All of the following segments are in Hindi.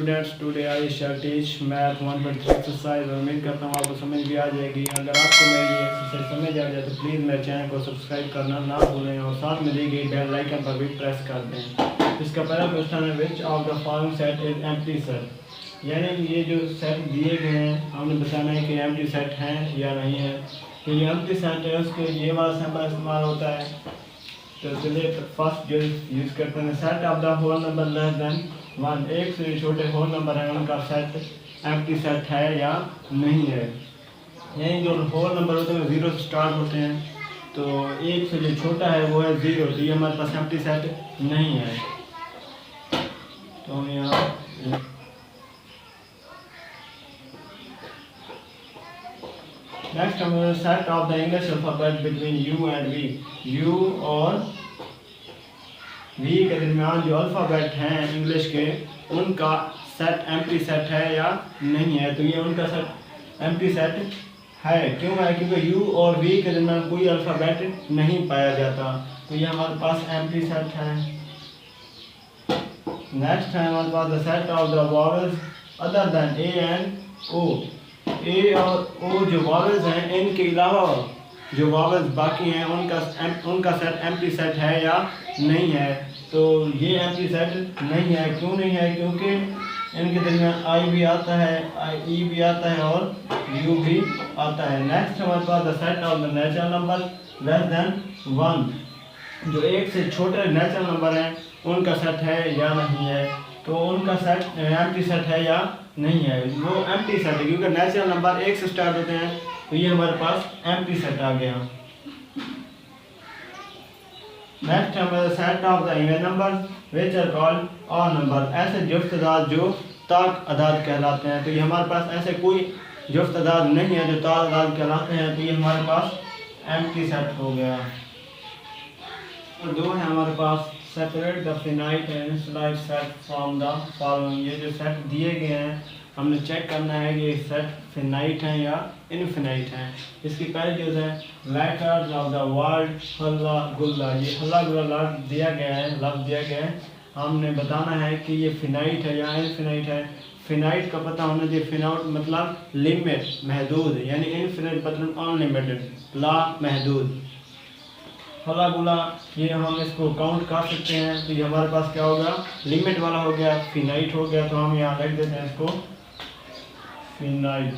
Students, today I shall teach math 1.3 exercise. उम्मीद करता हूँ आपको समझ भी आ जाएगी। अगर आपको मेरी ये एक्सरसाइज समझ आ जाए तो प्लीज़ मेरे चैनल को सब्सक्राइब करना ना भूलें और साथ में दी गई बेल आइकन पर भी प्रेस कर दें। इसका पहला क्वेश्चन है, which of the following set is empty set. यानी ये जो सेट दिए गए हैं हमने बताना है कि एम्प्टी सेट हैं या नहीं है। तो ये एम्प्टी सेट है उसके ये वाला सिंबल इस्तेमाल होता है। तो चलिए फर्स्ट जो यूज़ करते हैं, set of the whole number less than 1। एक से छोटे होल नंबर है उनका सेट एम्प्टी सेट है या नहीं है। यानी जो होल नंबर होते हैं 0 से स्टार्ट होते हैं, तो एक से जो छोटा है वो है 0, तो ये हमारे पास एम्प्टी सेट नहीं है। तो हम यहाँ नेक्स्ट हम set of the English alphabet between U and V. U और वी के दरमियान जो अल्फ़ाबेट हैं इंग्लिश के, उनका सेट एम्प्टी सेट है या नहीं है। तो ये उनका सेट एम्प्टी सेट है। क्यों है? क्योंकि यू और वी के दरमियान कोई अल्फ़ाबेट नहीं पाया जाता, तो ये हमारे पास एम्प्टी सेट है। नेक्स्ट है हमारे पास the set of the vowels other than A and O. A और ओ जो वॉवल्स हैं, इनके अलावा जो वॉवल्स बाकी हैं उनका सेट एम्प्टी सेट है या नहीं है। तो ये एम्प्टी सेट नहीं है। क्यों नहीं है? क्योंकि इनके दरमियान आई भी आता है, ई भी आता है और यू भी आता है। नेक्स्ट हमारे पास the set of the natural number less than 1। जो एक से छोटे नेचुरल नंबर हैं उनका सेट है या नहीं है। तो उनका सेट एम्प्टी सेट है या नहीं है। वो एम्प्टी सेट है क्योंकि नेचुरल नंबर 1 से स्टार्ट होते हैं, तो ये हमारे पास एम्प्टी सेट आ गया। नेक्स्ट हमारे set of the even numbers which are called odd number. ऐसे जुफ्त अदाद जो ताक अदाद कहलाते हैं, तो ये हमारे पास ऐसे कोई जुफ्त अदाद नहीं है जो ताक अदाद कहलाते हैं, तो ये हमारे पास एम्प्टी सेट हो गया। और दो है हमारे पास, separate the finite and infinite set from the following. ये जो सेट दिए गए हैं हमने चेक करना है कि ये सेट फिनाइट हैं या इनफिनाइट हैं। इसकी पहली चीज़ है लेटर्स ऑफ द वर्ड हल्ला गुल्ला। ये हल्ला गुल्ला लफ्ज़ दिया गया है, हमने बताना है कि ये फिनाइट है या इनफिनाइट है। फिनाइट का पता होना चाहिए। फिनाइट मतलब लिमिट, महदूद, यानी इनफिनाइट मतलब अनलिमिटेड, ला महदूद। हल्ला गुल्ला ये हम इसको काउंट कर सकते हैं, तो ये हमारे पास क्या होगा, लिमिट वाला हो गया, फिनाइट हो गया। तो हम यहाँ लिख देते हैं इसको फिनाइट।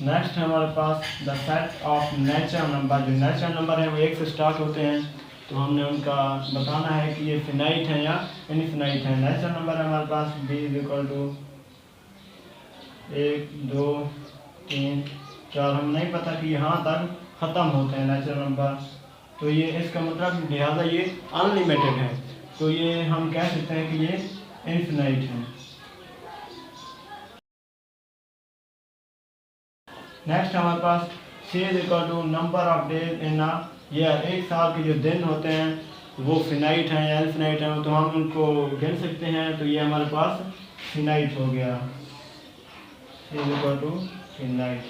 नेक्स्ट है हमारे पास the set of natural number. जो नेचुरल नंबर है वो 1 से स्टार्ट होते हैं, तो हमने उनका बताना है कि ये फिनाइट है या इनफिनाइट है। नेचुरल नंबर है हमारे पास b = 1 2 3 4। हम नहीं पता कि यहाँ तक ख़त्म होते हैं नेचुरल नंबर, तो ये इसका मतलब लिहाजा ये अनलिमिटेड है, तो ये हम कह सकते हैं कि ये इनफिनाइट है। नेक्स्ट हमारे पास c = number of days in a year. एक साल के जो दिन होते हैं वो फिनाइट हैं या इनफिनाइट हैं, तो हम उनको गिन सकते हैं, तो ये हमारे पास फिनाइट हो गया। फिनाइट।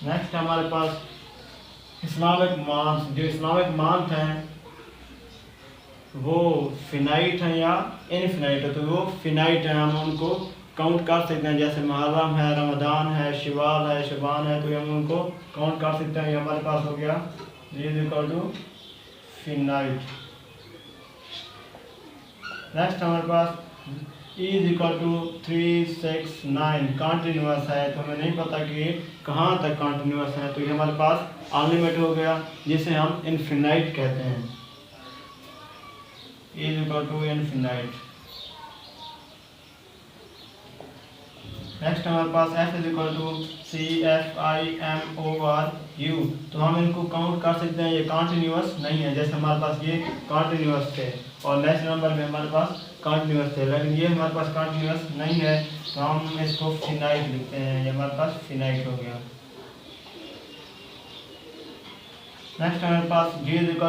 नेक्स्ट हमारे पास इस्लामिक मंथ। जो इस्लामिक मंथ हैं वो फिनाइट हैं या इनफिनाइट है, तो वो फिनाइट हैं, हम उनको काउंट कर सकते हैं। जैसे मुहर्रम है, रमज़ान है, शवाल है, शबान है, तो हम उनको काउंट कर सकते हैं। ये हमारे पास हो गया फिनाइट। नेक्स्ट हमारे पास = 3 6 9 कॉन्टीन्यूअस है, तो हमें नहीं पता कि कहाँ तक कॉन्टीन्यूअस है, तो ये हमारे पास अनलिमिटेड हो गया, जिसे हम इनफिनाइट कहते हैं। इनफिनाइट। नेक्स्ट हमारे पास f = CFIMORU, तो हम इनको काउंट कर सकते हैं। ये कॉन्टीन्यूअस नहीं है, जैसे हमारे पास ये कॉन्टीन्यूअस थे और नेक्स्ट नंबर में हमारे पास कॉन्टीन्यूअस थे, लेकिन ये हमारे पास कॉन्टीन्यूअस नहीं है, तो हम इसको फिनाइट लिखते हैं। ये हमारे पास फिनाइट हो गया। नेक्स्ट हमारे पास g =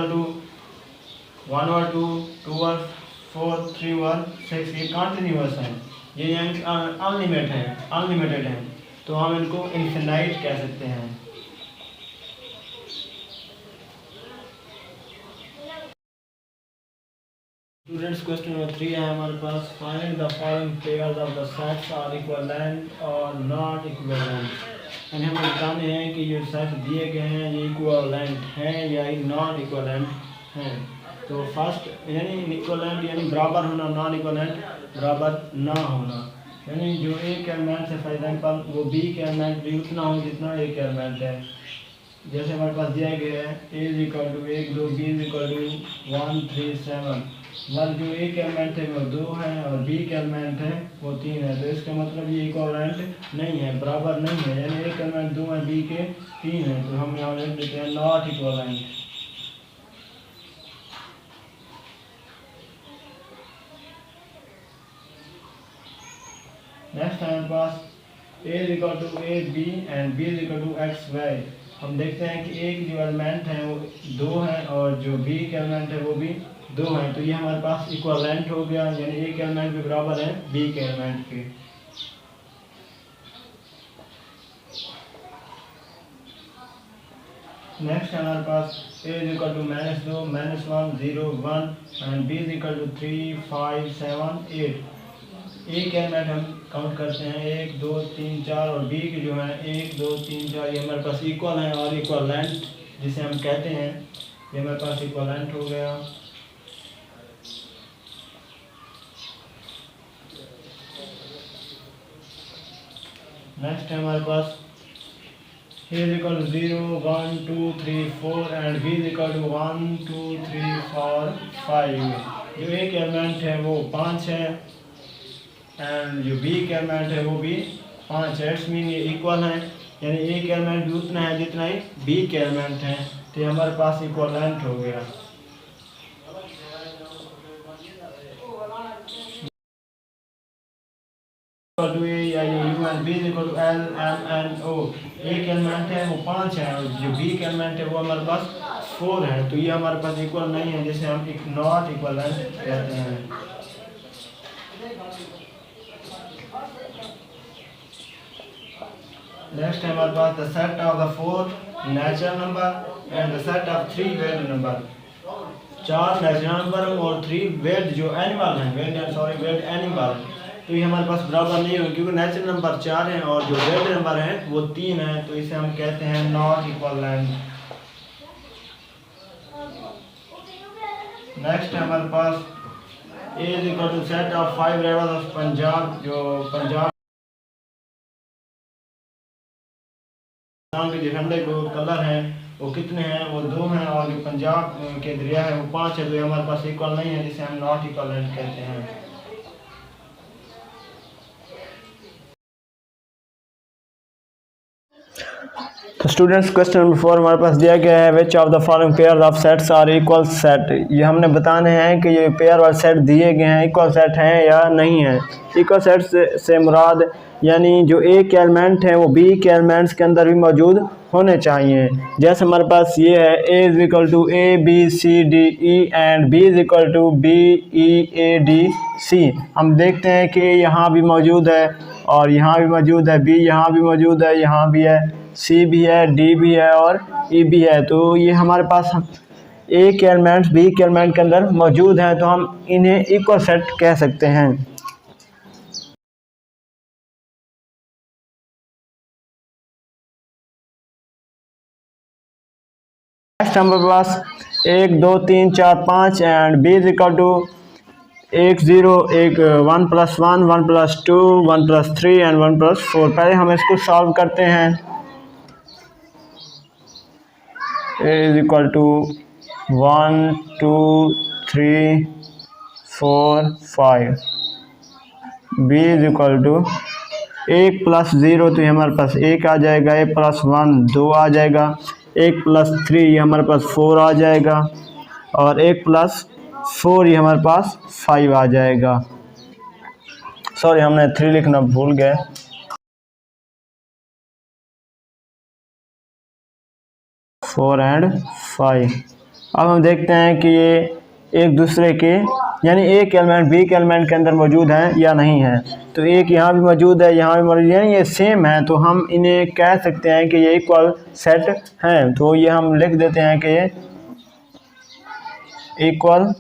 1 or 2 2 or 4 3 or 6। ये कॉन्टीन्यूअस है, ये अनलिमिटेड है, तो हम इनको इनफिनाइट कह सकते हैं। स्टूडेंट्स क्वेश्चन नंबर 3 है हमारे पास। Find the following pairs of the sets are equivalent और नॉट इक्विवेलेंट। यानी हमें बताने हैं कि जो सेट दिए गए हैं ये इक्विवेलेंट हैं या नॉन इक्विवेलेंट हैं। तो फर्स्ट यानी इक्विवेलेंट यानी बराबर होना, नॉन इक्विवेलेंट बराबर ना होना। यानी जो एक एलिमेंट है फॉर एग्जाम्पल वो बी के एलिमेंट भी उतना हो जितना एक एलिमेंट है। जैसे हमारे पास दिया गया है A is equal to 1 2, B is equal to 1 3 7। मतलब जो ए के एलिमेंट है वो 2 है और बी के एलिमेंट है वो 3 है। तो इसका मतलब ये इक्विवेलेंट नहीं है, बराबर नहीं है। यानी ए के एलिमेंट 2 है, बी के 3 है। तो हम यहाँ लिख देते हैं नॉट इक्विवेलेंट। नेक्स्ट है हमारे पास A is equal to A B and B is equal to X Y. हम देखते हैं कि ए की जो एलिमेंट है वो 2 है और जो बी के एलिमेंट है वो भी 2 है। तो ये हमारे पास इक्विवेलेंट हो गया, यानी ए के एलिमेंट भी बराबर है बी के एलिमेंट के। नेक्स्ट है हमारे पास A is equal to -2 -1 0 1 and B is equal to 3 5 7 8। A के एलिमेंट हम काउंट करते हैं 1 2 3 4 और बी के जो है 1 2 3 4 ये हमारे पास इक्वल है और इक्विवेलेंट जिसे हम कहते हैं ये हमारे पास इक्विवेलेंट हो गया। नेक्स्ट है हमारे पास A is equal to 0 1 2 3 4 and B is equal to 1 2 3 4 5। जो ए के एलिमेंट है वो 5 है एंड जो बी के एलिमेंट है वो भी 5 है। इट्स मीन ये इक्वल है, यानी ए के एलिमेंट भी उतना है जितना ही बी के एलिमेंट है। तो ये हमारे पास इक्विवेलेंट हो गया। B is equal to L M N O. A के एलिमेंट है वो 5 है और जो बी के एलिमेंट है वो हमारे पास 4 है। तो ये हमारे पास इक्वल नहीं है, जिसे हम नॉट इक्विवेलेंट कहते हैं। नेक्स्ट है हमारे पास the set of the 4 natural number and the set of 3 वेड नंबर। 4 नेचुरल नंबर और 3 वेड जो एनिमल हैं, वेड एनिमल। तो ये हमारे पास बराबर नहीं होगा क्योंकि नेचुरल नंबर 4 हैं और जो वेड नंबर हैं वो 3 हैं। तो इसे हम कहते हैं नॉट इक्विवेलेंट। नेक्स्ट है हमारे पास A is equal to set of 5 rebels of Punjab. जो पंजाब के झंडे को कलर हैं वो कितने हैं, वो 2 हैं और जो पंजाब के दरिया है वो 5 है। तो ये हमारे पास इक्वल नहीं है, जिसे हम नॉट इक्विवेलेंट कहते हैं। तो स्टूडेंट्स क्वेश्चन नंबर 4 हमारे पास दिया गया है which of the following pair of sets are equal set. ये हमने बताने हैं कि ये पेयर और सेट दिए गए हैं इक्वल सेट हैं या नहीं है। इक्वल सेट से मुराद यानी जो ए के एलिमेंट हैं वो बी के एलिमेंट्स के अंदर भी मौजूद होने चाहिए। जैसे हमारे पास ये है A is equal to A B C D E and B is equal to B E A D C. हम देखते हैं कि यहाँ भी मौजूद है और यहाँ भी मौजूद है, बी यहाँ भी मौजूद है, यहाँ भी है, सी भी है, डी भी है और ई भी है। तो ये हमारे पास ए के एलिमेंट्स बी के एलिमेंट के अंदर मौजूद हैं, तो हम इन्हें इक्वल सेट कह सकते हैं। नेक्स्ट हमारे पास 1 2 3 4 5 and B is equal to 1 0 1 1 + 1 1 + 2 1 + 3 and 1 + 4। पहले हम इसको सॉल्व करते हैं। a is equal to 1 2 3 4 5। b is equal to 1 + 0 तो ये हमारे पास 1 आ जाएगा, a + 1 2 आ जाएगा, 1 + 3 ये हमारे पास 4 आ जाएगा और 1 + 4 ये हमारे पास 5 आ जाएगा। सॉरी हमने 3 लिखना भूल गए। 4 और 5। अब हम देखते हैं कि ये एक दूसरे के यानी एक एलिमेंट बी के एलिमेंट के अंदर मौजूद हैं या नहीं है। तो एक यहाँ भी मौजूद है, यहाँ भी मौजूद है, ये सेम है, तो हम इन्हें कह सकते हैं कि ये इक्वल सेट हैं। तो ये हम लिख देते हैं कि ये इक्वल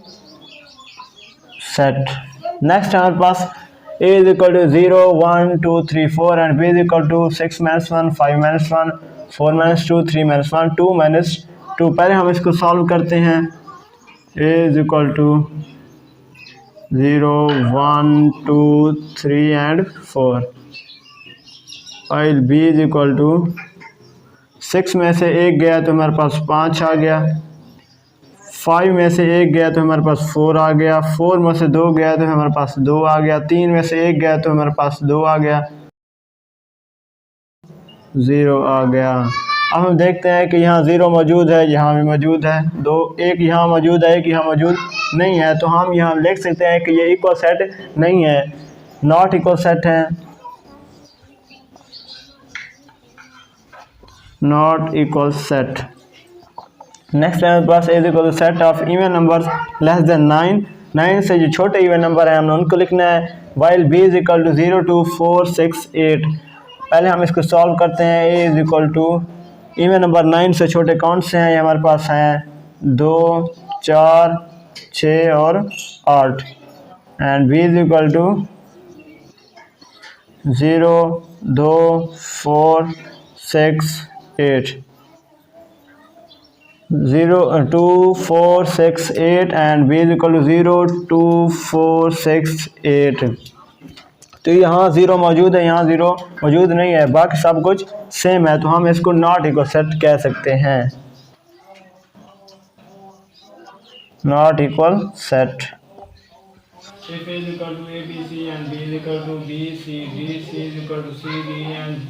सेट। नेक्स्ट हमारे पास a is equal to 0 1 2 3 4 and b is equal to 6 minus 1 5 minus 1 4 minus 2 3 minus 1 2 minus 2। पहले हम इसको सॉल्व करते हैं। a is equal to 0 1 2 3 and 4 while b is equal to 6 में से 1 गया तो हमारे पास 5 आ गया, 5 में से 1 गया तो हमारे पास 4 आ गया, 4 में से 2 गया तो हमारे पास 2 आ गया, 3 में से 1 गया तो हमारे पास 2 आ गया, 0 आ गया। अब हम देखते हैं कि यहाँ 0 मौजूद है, यहाँ भी मौजूद है, 2 1 यहाँ मौजूद है, 1 यहाँ मौजूद नहीं है। तो हम यहाँ लिख सकते हैं कि ये इक्वल सेट नहीं है, नॉट इक्वल सेट है, नॉट इक्वल सेट। नेक्स्ट है हमारे पास is equal to set of even numbers less than 9, 9 से जो छोटे इवन नंबर हैं हमने उनको लिखना है। While b is equal to 0 2 4 6 8। पहले हम इसको सॉल्व करते हैं। a is equal to even number 9 से छोटे कौन से हैं, ये हमारे पास हैं 2 4 6 और 8 and b is equal to 0 2 4 6 8 0 2 4 6 8 and b is equal to 0 2 4 6 8। तो यहाँ 0 मौजूद है, यहाँ 0 मौजूद नहीं है, बाकी सब कुछ सेम है, तो हम इसको नॉट इक्वल सेट कह सकते हैं, not equal set. If A is equal to A, B, C and B is equal to B, C, D, C is equal to C, D and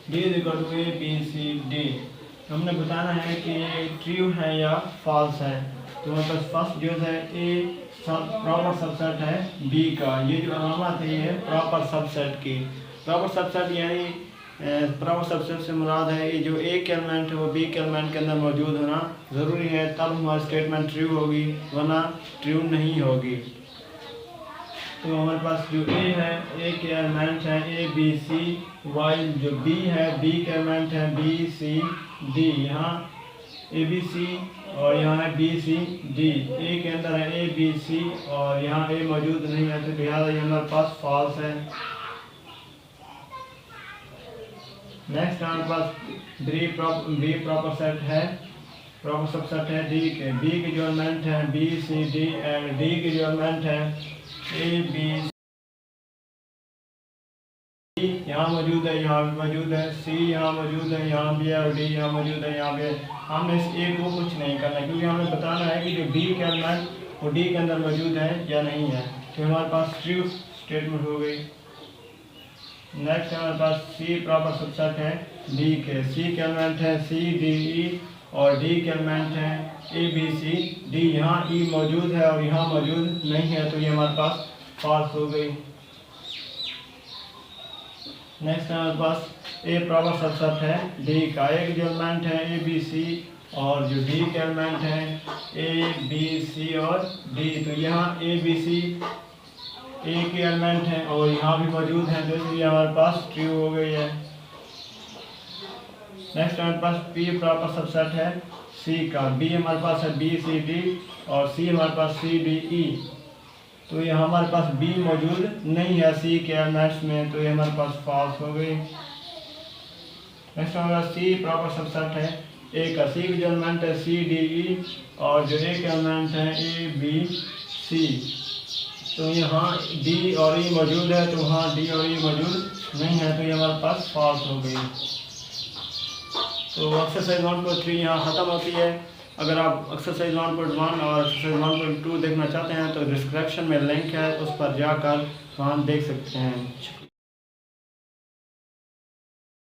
D is equal to A, B, C, D। हमने बताना है कि ये ट्रू है या फॉल्स है। तो हमारे पास फर्स्ट जो है ए प्रॉपर सबसेट है बी का, ये जो अलामत है ये प्रॉपर सबसेट की। प्रॉपर सबसेट यानी प्रॉपर सबसेट से मुराद है ये जो ए के एलिमेंट है वो बी के एलिमेंट के अंदर मौजूद होना ज़रूरी है, तब हमारी स्टेटमेंट ट्रू होगी, वरना ट्रू नहीं होगी। तो हमारे पास जो ए है, ए के एलिमेंट है ए बी सी, वाइल जो बी है बी के एलिमेंट है बी सी डी। यहाँ ए बी सी और यहाँ है बी सी डी, ए के अंदर है ए बी सी और यहाँ ए मौजूद नहीं है, तो लिहाजा ये हमारे पास फॉल्स है। नेक्स्ट हमारे पास बी प्रॉपर सेट है, प्रॉपर सबसेट है डी के। बी के जो एलिमेंट है B C D and D के जो एलिमेंट है ए बी सी यहाँ मौजूद है, यहाँ भी मौजूद है, सी यहाँ मौजूद है, यहाँ भी है और डी यहाँ मौजूद है, यहाँ पे हमने इस ए को कुछ नहीं करना है, क्योंकि हमें बताना है कि जो बी के एलिमेंट वो डी के अंदर मौजूद है या नहीं है। तो हमारे पास ट्रू स्टेटमेंट हो गई। नेक्स्ट हमारे पास सी प्रॉपर सबसेट है डी के। सी के एलिमेंट है सी डी ई और डी के एलिमेंट है ए बी सी डी। यहाँ ई मौजूद है और यहाँ मौजूद नहीं है, तो ये हमारे पास फॉल्स हो गई। नेक्स्ट हमारे पास ए प्रॉपर सबसेट है डी का। ए के जो एलिमेंट है ए बी सी और जो डी के एलिमेंट है ए बी सी और डी। तो यहाँ ए बी सी ए के एलिमेंट हैं और यहाँ भी मौजूद हैं, तो इसलिए हमारे पास ट्रू हो गई है। नेक्स्ट हमारे पास पी प्रॉपर सबसेट है सी का। बी हमारे पास है बी सी डी और सी हमारे पास सी डी ई। तो ये हमारे पास बी मौजूद नहीं है सी के एलिमेंट्स में, तो ये हमारे पास फॉल्स हो गई। नेक्स्ट हमारा सी प्रॉपर सबसेट है ए का। सी के जो एलिमेंट है सी डी ई और जो ए के एलिमेंट है ए बी सी। तो यहाँ डी और ई मौजूद है, तो वहाँ डी और ई मौजूद नहीं है, तो ये हमारे पास फॉल्स हो गई। तो एक्सरसाइज 1.3 यहाँ ख़त्म होती है। अगर आप एक्सरसाइज 1.1 और एक्सरसाइज 1.2 देखना चाहते हैं तो डिस्क्रिप्शन में लिंक है, उस पर जाकर वहाँ देख सकते हैं।